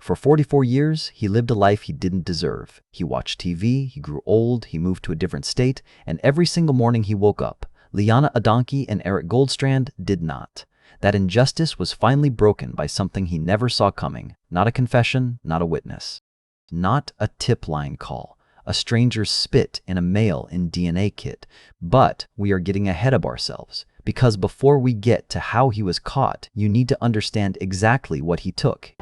For 44 years, he lived a life he didn't deserve. He watched TV, he grew old, he moved to a different state, and every single morning he woke up. Liana Adanki and Eric Goldstrand did not. That injustice was finally broken by something he never saw coming. Not a confession, not a witness. Not a tip line call. A stranger's spit in a mail-in DNA kit. But we are getting ahead of ourselves. Because before we get to how he was caught, you need to understand exactly what he took.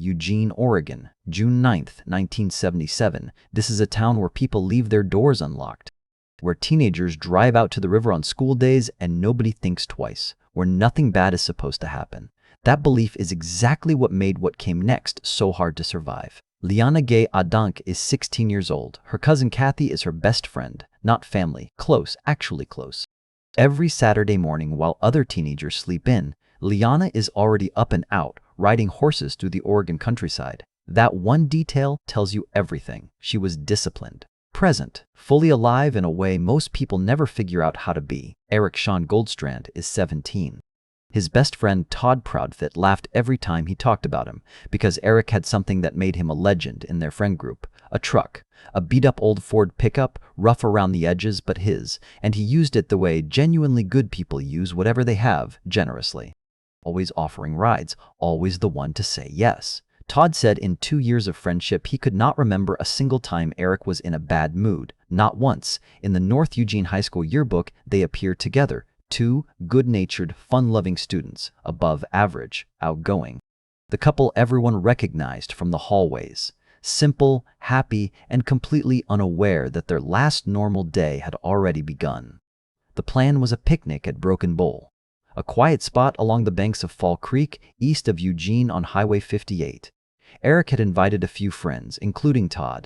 Eugene, Oregon, June 9th, 1977. This is a town where people leave their doors unlocked, where teenagers drive out to the river on school days and nobody thinks twice, where nothing bad is supposed to happen. That belief is exactly what made what came next so hard to survive. Liana Gay Adank is 16 years old. Her cousin Kathy is her best friend, not family, close, actually close. Every Saturday morning while other teenagers sleep in, Liana is already up and out, riding horses through the Oregon countryside. That one detail tells you everything. She was disciplined, present, fully alive in a way most people never figure out how to be. Eric Sean Goldstrand is 17. His best friend Todd Proudfit laughed every time he talked about him because Eric had something that made him a legend in their friend group. A truck, a beat-up old Ford pickup, rough around the edges but his, and he used it the way genuinely good people use whatever they have, generously. Always offering rides, always the one to say yes. Todd said in 2 years of friendship he could not remember a single time Eric was in a bad mood. Not once. In the North Eugene High School yearbook, they appear together. Two good-natured, fun-loving students, above average, outgoing. The couple everyone recognized from the hallways. Simple, happy, and completely unaware that their last normal day had already begun. The plan was a picnic at Broken Bowl, a quiet spot along the banks of Fall Creek, east of Eugene on Highway 58. Eric had invited a few friends, including Todd.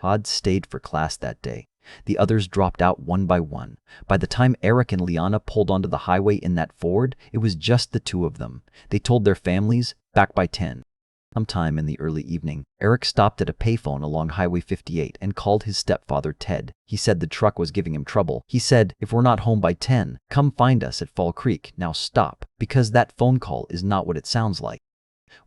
Todd stayed for class that day. The others dropped out one by one. By the time Eric and Liana pulled onto the highway in that Ford, it was just the two of them. They told their families, back by 10. Sometime in the early evening, Eric stopped at a payphone along Highway 58 and called his stepfather Ted. He said the truck was giving him trouble. He said, if we're not home by 10, come find us at Fall Creek. Now stop, because that phone call is not what it sounds like.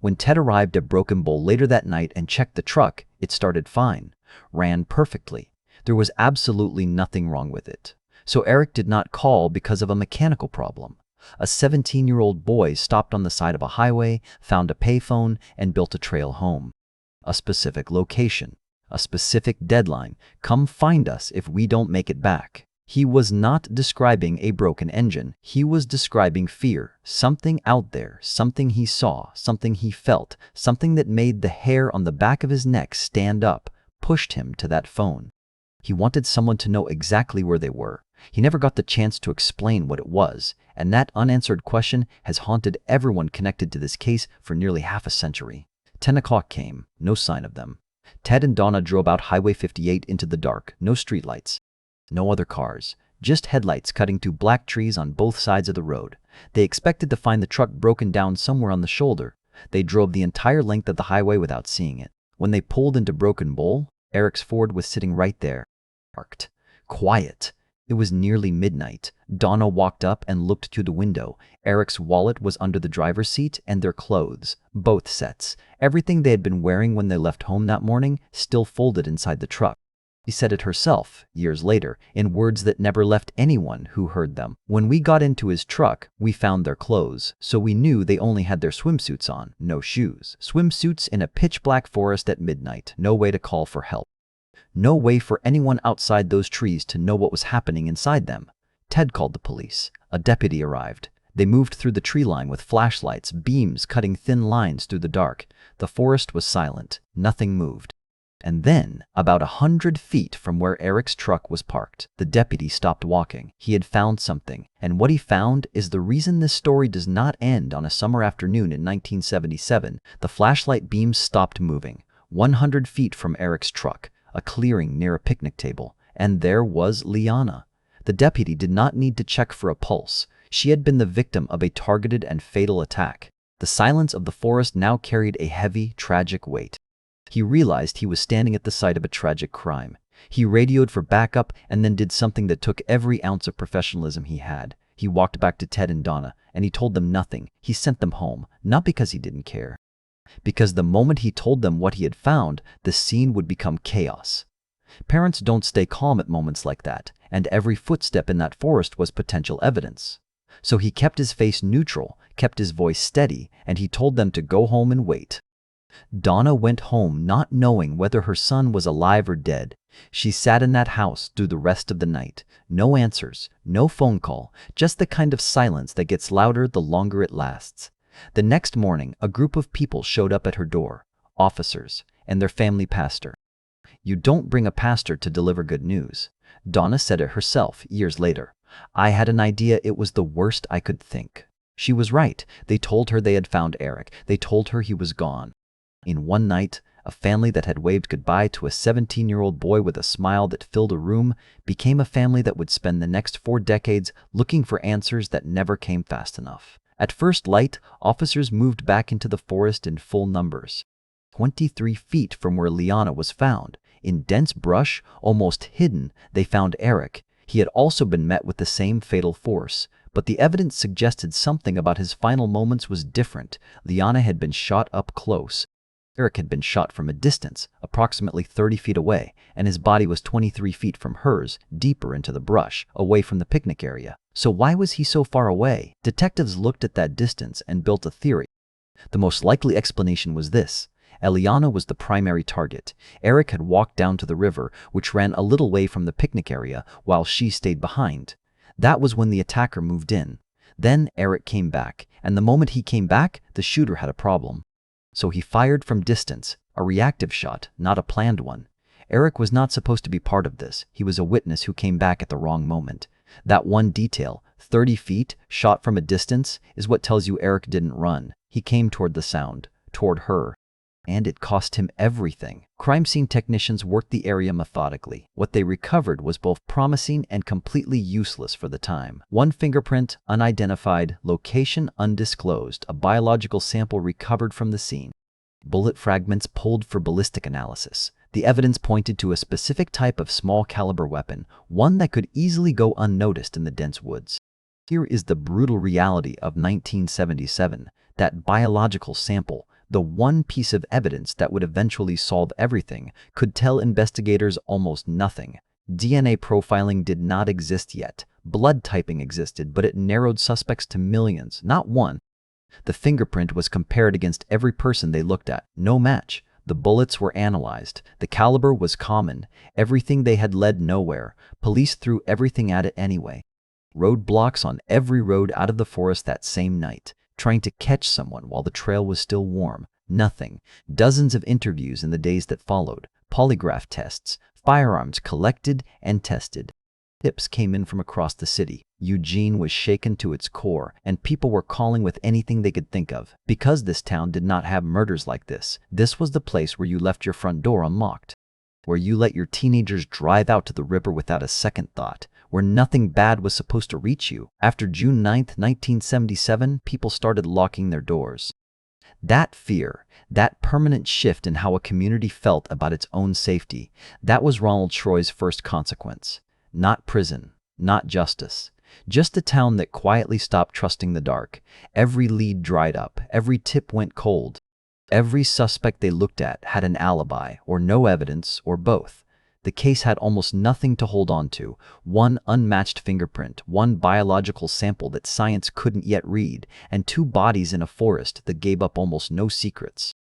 When Ted arrived at Broken Bowl later that night and checked the truck, it started fine, ran perfectly. There was absolutely nothing wrong with it. So Eric did not call because of a mechanical problem. A 17-year-old boy stopped on the side of a highway, found a payphone, and built a trail home. A specific location, a specific deadline. Come find us if we don't make it back. He was not describing a broken engine. He was describing fear. Something out there, something he saw, something he felt, something that made the hair on the back of his neck stand up, pushed him to that phone. He wanted someone to know exactly where they were. He never got the chance to explain what it was, and that unanswered question has haunted everyone connected to this case for nearly half a century. 10 o'clock came, no sign of them. Ted and Donna drove out Highway 58 into the dark, no streetlights, no other cars, just headlights cutting through black trees on both sides of the road. They expected to find the truck broken down somewhere on the shoulder. They drove the entire length of the highway without seeing it. When they pulled into Broken Bowl, Eric's Ford was sitting right there, parked, quiet. It was nearly midnight. Donna walked up and looked through the window. Eric's wallet was under the driver's seat and their clothes, both sets, everything they had been wearing when they left home that morning, still folded inside the truck. She said it herself, years later, in words that never left anyone who heard them. When we got into his truck, we found their clothes, so we knew they only had their swimsuits on, no shoes. Swimsuits in a pitch-black forest at midnight, no way to call for help. No way for anyone outside those trees to know what was happening inside them. Ted called the police. A deputy arrived. They moved through the tree line with flashlights, beams cutting thin lines through the dark. The forest was silent. Nothing moved. And then, about 100 feet from where Eric's truck was parked, the deputy stopped walking. He had found something, and what he found is the reason this story does not end on a summer afternoon in 1977. The flashlight beams stopped moving. 100 feet from Eric's truck, a clearing near a picnic table, and there was Liana. The deputy did not need to check for a pulse. She had been the victim of a targeted and fatal attack. The silence of the forest now carried a heavy, tragic weight. He realized he was standing at the site of a tragic crime. He radioed for backup and then did something that took every ounce of professionalism he had. He walked back to Ted and Donna, and he told them nothing. He sent them home, not because he didn't care. Because the moment he told them what he had found, the scene would become chaos. Parents don't stay calm at moments like that, and every footstep in that forest was potential evidence. So he kept his face neutral, kept his voice steady, and he told them to go home and wait. Donna went home not knowing whether her son was alive or dead. She sat in that house through the rest of the night. No answers, no phone call, just the kind of silence that gets louder the longer it lasts. The next morning, a group of people showed up at her door, officers, and their family pastor. You don't bring a pastor to deliver good news. Donna said it herself years later. I had an idea it was the worst I could think. She was right. They told her they had found Eric. They told her he was gone. In one night, a family that had waved goodbye to a 17-year-old boy with a smile that filled a room became a family that would spend the next 4 decades looking for answers that never came fast enough. At first light, officers moved back into the forest in full numbers. 23 feet from where Liana was found, in dense brush, almost hidden, they found Eric. He had also been met with the same fatal force, but the evidence suggested something about his final moments was different. Liana had been shot up close. Eric had been shot from a distance, approximately 30 feet away, and his body was 23 feet from hers, deeper into the brush, away from the picnic area. So why was he so far away? Detectives looked at that distance and built a theory. The most likely explanation was this. Eliana was the primary target. Eric had walked down to the river, which ran a little way from the picnic area, while she stayed behind. That was when the attacker moved in. Then Eric came back, and the moment he came back, the shooter had a problem. So he fired from distance, a reactive shot, not a planned one. Eric was not supposed to be part of this. He was a witness who came back at the wrong moment. That one detail, 30 feet, shot from a distance, is what tells you Eric didn't run. He came toward the sound, toward her. And it cost him everything. Crime scene technicians worked the area methodically. What they recovered was both promising and completely useless for the time. One fingerprint, unidentified, location undisclosed, a biological sample recovered from the scene. Bullet fragments pulled for ballistic analysis. The evidence pointed to a specific type of small caliber weapon, one that could easily go unnoticed in the dense woods. Here is the brutal reality of 1977, that biological sample, the one piece of evidence that would eventually solve everything, could tell investigators almost nothing. DNA profiling did not exist yet. Blood typing existed, but it narrowed suspects to millions, not one. The fingerprint was compared against every person they looked at. No match. The bullets were analyzed. The caliber was common. Everything they had led nowhere. Police threw everything at it anyway. Roadblocks on every road out of the forest that same night. Trying to catch someone while the trail was still warm. Nothing. Dozens of interviews in the days that followed. Polygraph tests. Firearms collected and tested. Tips came in from across the city. Eugene was shaken to its core, and people were calling with anything they could think of. Because this town did not have murders like this, this was the place where you left your front door unlocked. Where you let your teenagers drive out to the river without a second thought. Where nothing bad was supposed to reach you. After June 9, 1977, people started locking their doors. That fear, that permanent shift in how a community felt about its own safety, that was Ronald Troy's first consequence. Not prison, not justice. Just a town that quietly stopped trusting the dark. Every lead dried up, every tip went cold. Every suspect they looked at had an alibi, or no evidence, or both. The case had almost nothing to hold on to. One unmatched fingerprint, one biological sample that science couldn't yet read, and 2 bodies in a forest that gave up almost no secrets.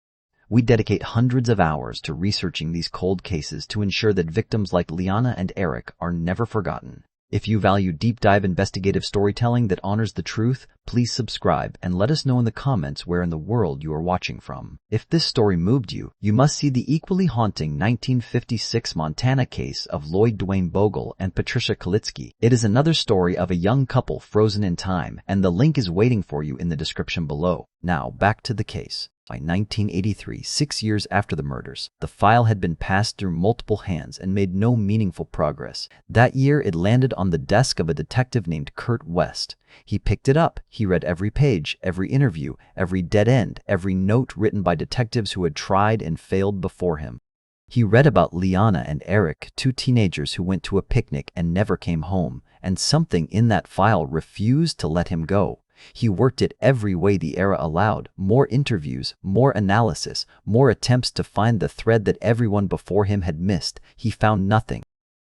We dedicate hundreds of hours to researching these cold cases to ensure that victims like Liana and Eric are never forgotten. If you value deep dive investigative storytelling that honors the truth, please subscribe and let us know in the comments where in the world you are watching from. If this story moved you, you must see the equally haunting 1956 Montana case of Lloyd Dwayne Bogle and Patricia Kalitsky. It is another story of a young couple frozen in time, and the link is waiting for you in the description below. Now, back to the case. By 1983, 6 years after the murders, the file had been passed through multiple hands and made no meaningful progress. That year, it landed on the desk of a detective named Kurt West. He picked it up. He read every page, every interview, every dead end, every note written by detectives who had tried and failed before him. He read about Liana and Eric, two teenagers who went to a picnic and never came home, and something in that file refused to let him go. He worked it every way the era allowed: more interviews, more analysis, more attempts to find the thread that everyone before him had missed. He found nothing.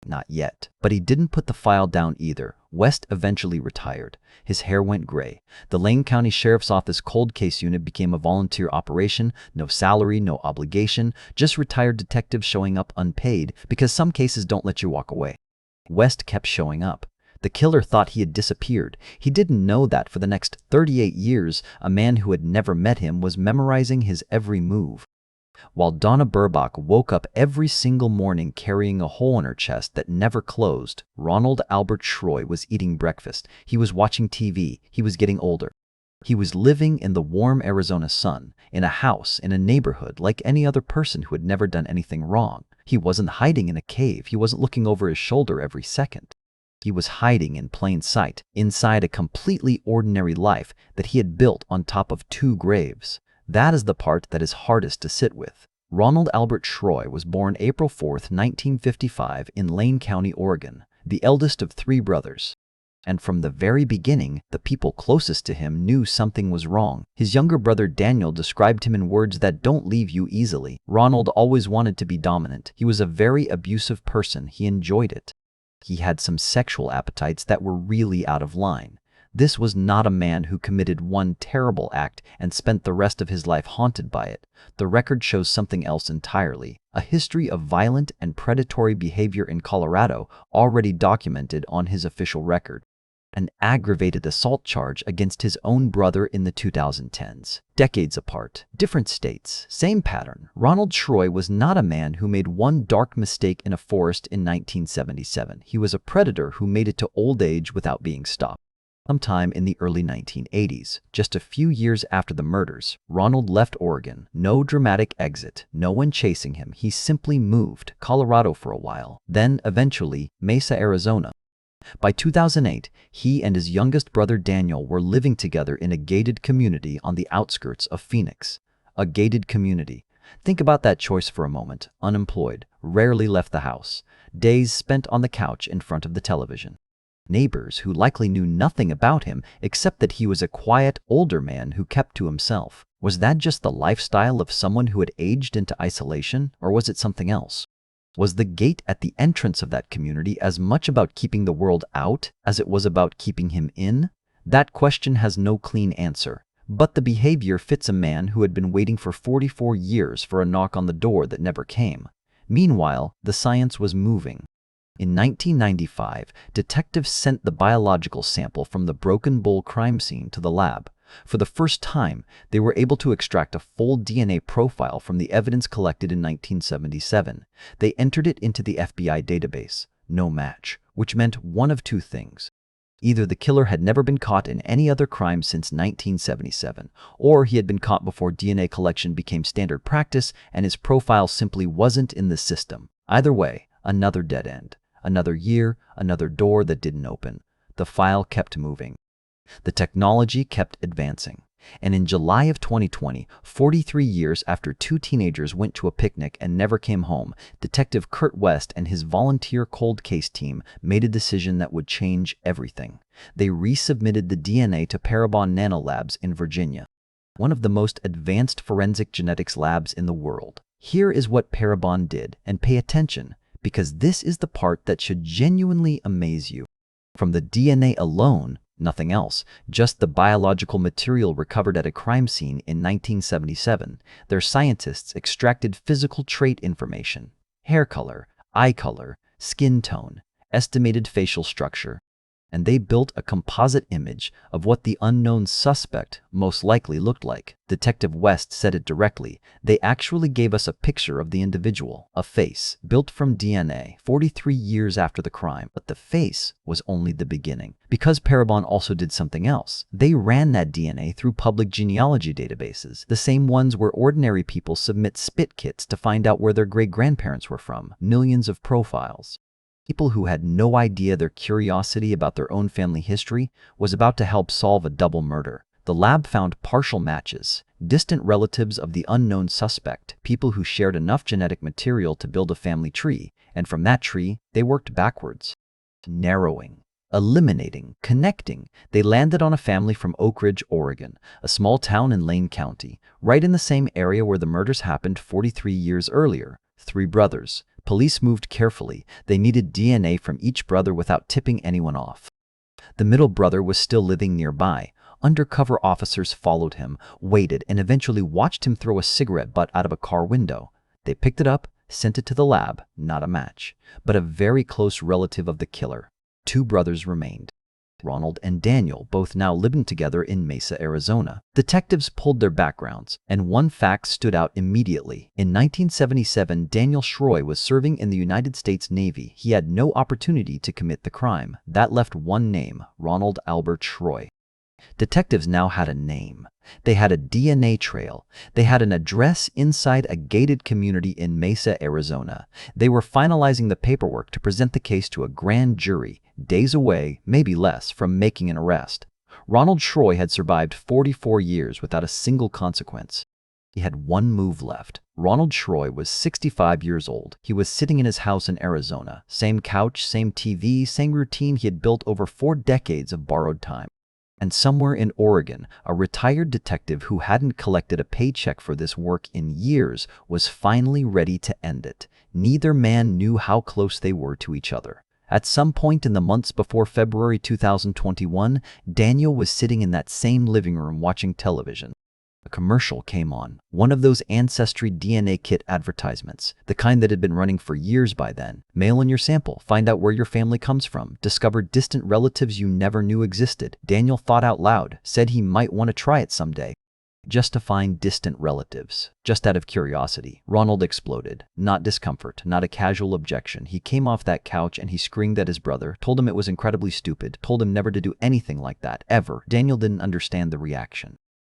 Not yet. But he didn't put the file down either. West eventually retired. His hair went gray. The Lane County Sheriff's Office cold case unit became a volunteer operation. No salary, no obligation, just retired detectives showing up unpaid, because some cases don't let you walk away. West kept showing up. The killer thought he had disappeared. He didn't know that for the next 38 years, a man who had never met him was memorizing his every move. While Donna Burbach woke up every single morning carrying a hole in her chest that never closed, Ronald Albert Schroy was eating breakfast. He was watching TV. He was getting older. He was living in the warm Arizona sun, in a house, in a neighborhood, like any other person who had never done anything wrong. He wasn't hiding in a cave. He wasn't looking over his shoulder every second. He was hiding in plain sight, inside a completely ordinary life that he had built on top of two graves. That is the part that is hardest to sit with. Ronald Albert Schroy was born April 4, 1955 in Lane County, Oregon, the eldest of three brothers. And from the very beginning, the people closest to him knew something was wrong. His younger brother Daniel described him in words that don't leave you easily. Ronald always wanted to be dominant. He was a very abusive person. He enjoyed it. He had some sexual appetites that were really out of line. This was not a man who committed one terrible act and spent the rest of his life haunted by it. The record shows something else entirely: a history of violent and predatory behavior in Colorado already documented on his official record. An aggravated assault charge against his own brother in the 2010s. Decades apart, different states, same pattern. Ronald Schroy was not a man who made one dark mistake in a forest in 1977. He was a predator who made it to old age without being stopped. Sometime in the early 1980s, just a few years after the murders, Ronald left Oregon. No dramatic exit, no one chasing him. He simply moved. Colorado for a while, then eventually Mesa, Arizona. By 2008, he and his youngest brother Daniel were living together in a gated community on the outskirts of Phoenix. A gated community. Think about that choice for a moment. Unemployed, rarely left the house, days spent on the couch in front of the television. Neighbors who likely knew nothing about him except that he was a quiet, older man who kept to himself. Was that just the lifestyle of someone who had aged into isolation, or was it something else? Was the gate at the entrance of that community as much about keeping the world out as it was about keeping him in? That question has no clean answer, but the behavior fits a man who had been waiting for 44 years for a knock on the door that never came. Meanwhile, the science was moving. In 1995, detectives sent the biological sample from the Broken Bull crime scene to the lab. For the first time, they were able to extract a full DNA profile from the evidence collected in 1977. They entered it into the FBI database. No match, which meant one of two things. Either the killer had never been caught in any other crime since 1977, or he had been caught before DNA collection became standard practice and his profile simply wasn't in the system. Either way, another dead end. Another year, another door that didn't open. The file kept moving. The technology kept advancing. And in July of 2020, 43 years after two teenagers went to a picnic and never came home, Detective Kurt West and his volunteer cold case team made a decision that would change everything. They resubmitted the DNA to Parabon Nanolabs in Virginia, one of the most advanced forensic genetics labs in the world. Here is what Parabon did, and pay attention, because this is the part that should genuinely amaze you. From the DNA alone, nothing else, just the biological material recovered at a crime scene in 1977, their scientists extracted physical trait information: hair color, eye color, skin tone, estimated facial structure, and they built a composite image of what the unknown suspect most likely looked like. Detective West said it directly: they actually gave us a picture of the individual, a face, built from DNA, 43 years after the crime. But the face was only the beginning. Because Parabon also did something else. They ran that DNA through public genealogy databases, the same ones where ordinary people submit spit kits to find out where their great-grandparents were from. Millions of profiles. People who had no idea their curiosity about their own family history was about to help solve a double murder. The lab found partial matches, distant relatives of the unknown suspect, people who shared enough genetic material to build a family tree, and from that tree, they worked backwards. Narrowing, eliminating, connecting, they landed on a family from Oak Ridge, Oregon, a small town in Lane County, right in the same area where the murders happened 43 years earlier. 3 brothers. Police moved carefully. They needed DNA from each brother without tipping anyone off. The middle brother was still living nearby. Undercover officers followed him, waited, and eventually watched him throw a cigarette butt out of a car window. They picked it up, sent it to the lab, not a match, but a very close relative of the killer. 2 brothers remained. Ronald and Daniel, both now living together in Mesa, Arizona. Detectives pulled their backgrounds, and one fact stood out immediately. In 1977, Daniel Schroy was serving in the United States Navy. He had no opportunity to commit the crime. That left one name, Ronald Albert Schroy. Detectives now had a name. They had a DNA trail. They had an address inside a gated community in Mesa, Arizona. They were finalizing the paperwork to present the case to a grand jury, days away, maybe less, from making an arrest. Ronald Schroy had survived 44 years without a single consequence. He had one move left. Ronald Schroy was 65 years old. He was sitting in his house in Arizona. Same couch, same TV, same routine he had built over 4 decades of borrowed time. And somewhere in Oregon, a retired detective who hadn't collected a paycheck for this work in years was finally ready to end it. Neither man knew how close they were to each other. At some point in the months before February 2021, Daniel was sitting in that same living room watching television. A commercial came on, one of those Ancestry DNA kit advertisements, the kind that had been running for years by then. Mail in your sample, find out where your family comes from, discover distant relatives you never knew existed. Daniel thought out loud, said he might want to try it someday. Just to find distant relatives, just out of curiosity. Ronald exploded. Not discomfort, not a casual objection. He came off that couch and he screamed at his brother, told him it was incredibly stupid, told him never to do anything like that, ever. Daniel didn't understand the reaction.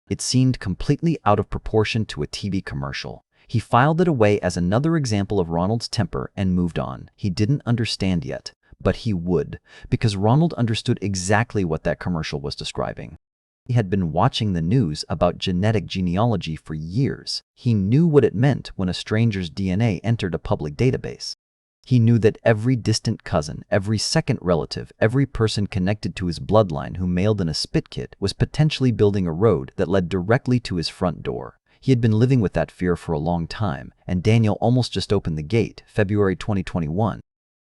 It seemed completely out of proportion to a TV commercial. He filed it away as another example of Ronald's temper and moved on. He didn't understand yet, but he would, because Ronald understood exactly what that commercial was describing. He had been watching the news about genetic genealogy for years. He knew what it meant when a stranger's DNA entered a public database. He knew that every distant cousin, every second relative, every person connected to his bloodline who mailed in a spit kit was potentially building a road that led directly to his front door. He had been living with that fear for a long time, and Daniel almost just opened the gate, February 2021.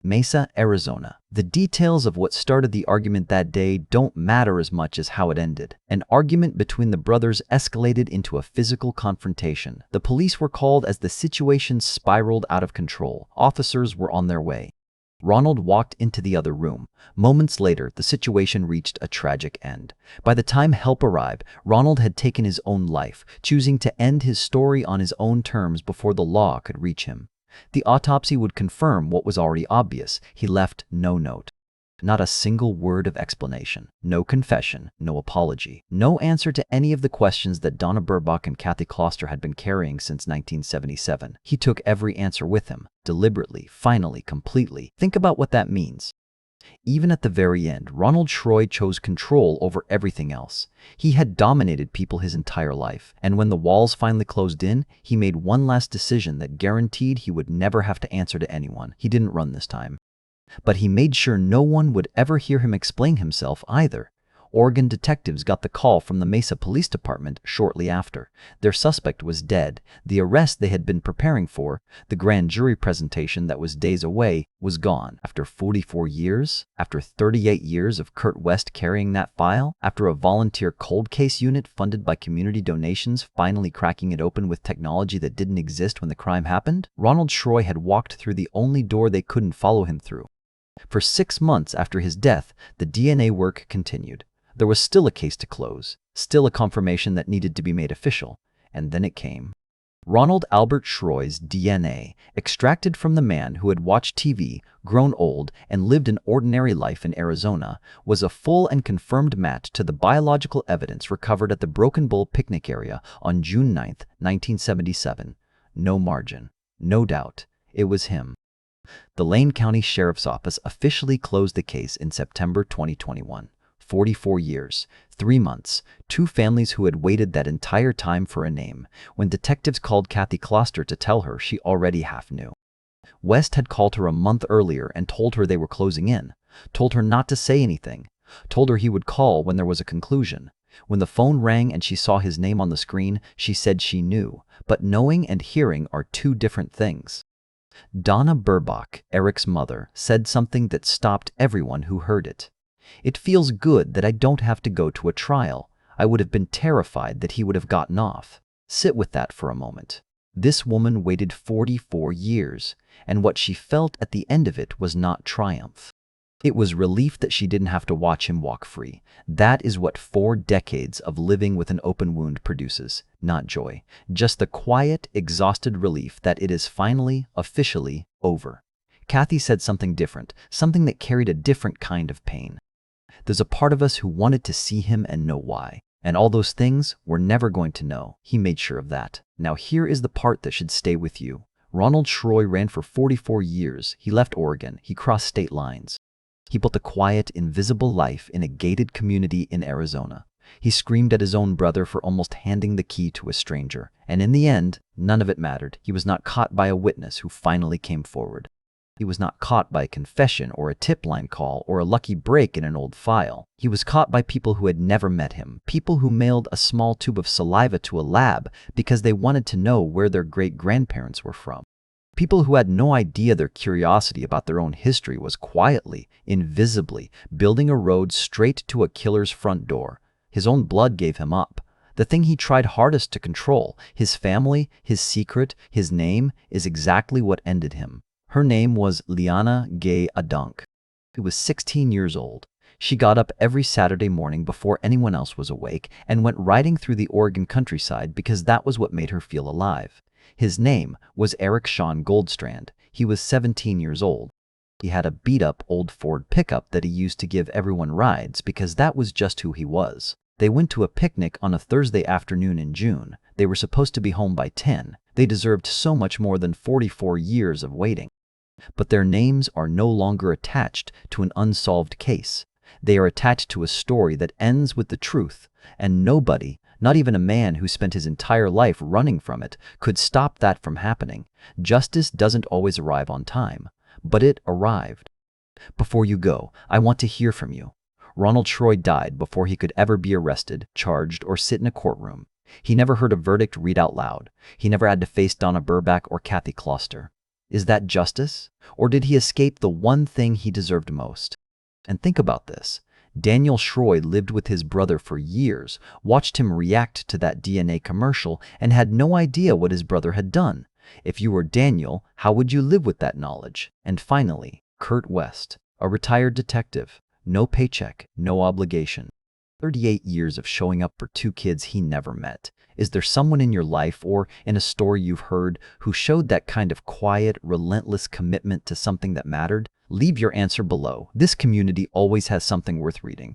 Mesa, Arizona. The details of what started the argument that day don't matter as much as how it ended. An argument between the brothers escalated into a physical confrontation. The police were called as the situation spiraled out of control. Officers were on their way. Ronald walked into the other room. Moments later, the situation reached a tragic end. By the time help arrived, Ronald had taken his own life, choosing to end his story on his own terms before the law could reach him. The autopsy would confirm what was already obvious. He left no note. Not a single word of explanation. No confession. No apology. No answer to any of the questions that Donna Burbach and Kathy Kloster had been carrying since 1977. He took every answer with him. Deliberately. Finally. Completely. Think about what that means. Even at the very end, Ronald Schroy chose control over everything else. He had dominated people his entire life, and when the walls finally closed in, he made one last decision that guaranteed he would never have to answer to anyone. He didn't run this time. But he made sure no one would ever hear him explain himself either. Oregon detectives got the call from the Mesa Police Department shortly after. Their suspect was dead. The arrest they had been preparing for, the grand jury presentation that was days away, was gone. After 44 years? After 38 years of Kurt West carrying that file? After a volunteer cold case unit funded by community donations finally cracking it open with technology that didn't exist when the crime happened? Ronald Schroy had walked through the only door they couldn't follow him through. For 6 months after his death, the DNA work continued. There was still a case to close, still a confirmation that needed to be made official, and then it came. Ronald Albert Schroy's DNA, extracted from the man who had watched TV, grown old, and lived an ordinary life in Arizona, was a full and confirmed match to the biological evidence recovered at the Broken Bull picnic area on June 9, 1977. No margin, no doubt, it was him. The Lane County Sheriff's Office officially closed the case in September 2021. 44 years, 3 months, 2 families who had waited that entire time for a name. When detectives called Kathy Kloster to tell her, she already half knew. West had called her a month earlier and told her they were closing in, told her not to say anything, told her he would call when there was a conclusion. When the phone rang and she saw his name on the screen, she said she knew, but knowing and hearing are 2 different things. Donna Burbach, Eric's mother, said something that stopped everyone who heard it. "It feels good that I don't have to go to a trial. I would have been terrified that he would have gotten off." Sit with that for a moment. This woman waited 44 years, and what she felt at the end of it was not triumph. It was relief that she didn't have to watch him walk free. That is what 4 decades of living with an open wound produces, not joy. Just the quiet, exhausted relief that it is finally, officially, over. Kathy said something different, something that carried a different kind of pain. There's a part of us who wanted to see him and know why. And all those things we're never going to know. He made sure of that. Now here is the part that should stay with you. Ronald Schroy ran for 44 years. He left Oregon. He crossed state lines. He built a quiet, invisible life in a gated community in Arizona. He screamed at his own brother for almost handing the key to a stranger. And in the end, none of it mattered. He was not caught by a witness who finally came forward. He was not caught by a confession or a tip line call or a lucky break in an old file. He was caught by people who had never met him, people who mailed a small tube of saliva to a lab because they wanted to know where their great-grandparents were from. People who had no idea their curiosity about their own history was quietly, invisibly, building a road straight to a killer's front door. His own blood gave him up. The thing he tried hardest to control, his family, his secret, his name, is exactly what ended him. Her name was Liana Gay Adunk. She was 16 years old. She got up every Saturday morning before anyone else was awake and went riding through the Oregon countryside because that was what made her feel alive. His name was Eric Sean Goldstrand. He was 17 years old. He had a beat-up old Ford pickup that he used to give everyone rides because that was just who he was. They went to a picnic on a Thursday afternoon in June. They were supposed to be home by 10. They deserved so much more than 44 years of waiting. But their names are no longer attached to an unsolved case. They are attached to a story that ends with the truth, and nobody, not even a man who spent his entire life running from it, could stop that from happening. Justice doesn't always arrive on time, but it arrived. Before you go, I want to hear from you. Ronald Schroy died before he could ever be arrested, charged, or sit in a courtroom. He never heard a verdict read out loud. He never had to face Donna Burbach or Kathy Kloster. Is that justice? Or did he escape the one thing he deserved most? And think about this. Daniel Schroy lived with his brother for years, watched him react to that DNA commercial, and had no idea what his brother had done. If you were Daniel, how would you live with that knowledge? And finally, Kurt West, a retired detective. No paycheck, no obligation. 38 years of showing up for 2 kids he never met. Is there someone in your life or in a story you've heard who showed that kind of quiet, relentless commitment to something that mattered? Leave your answer below. This community always has something worth reading.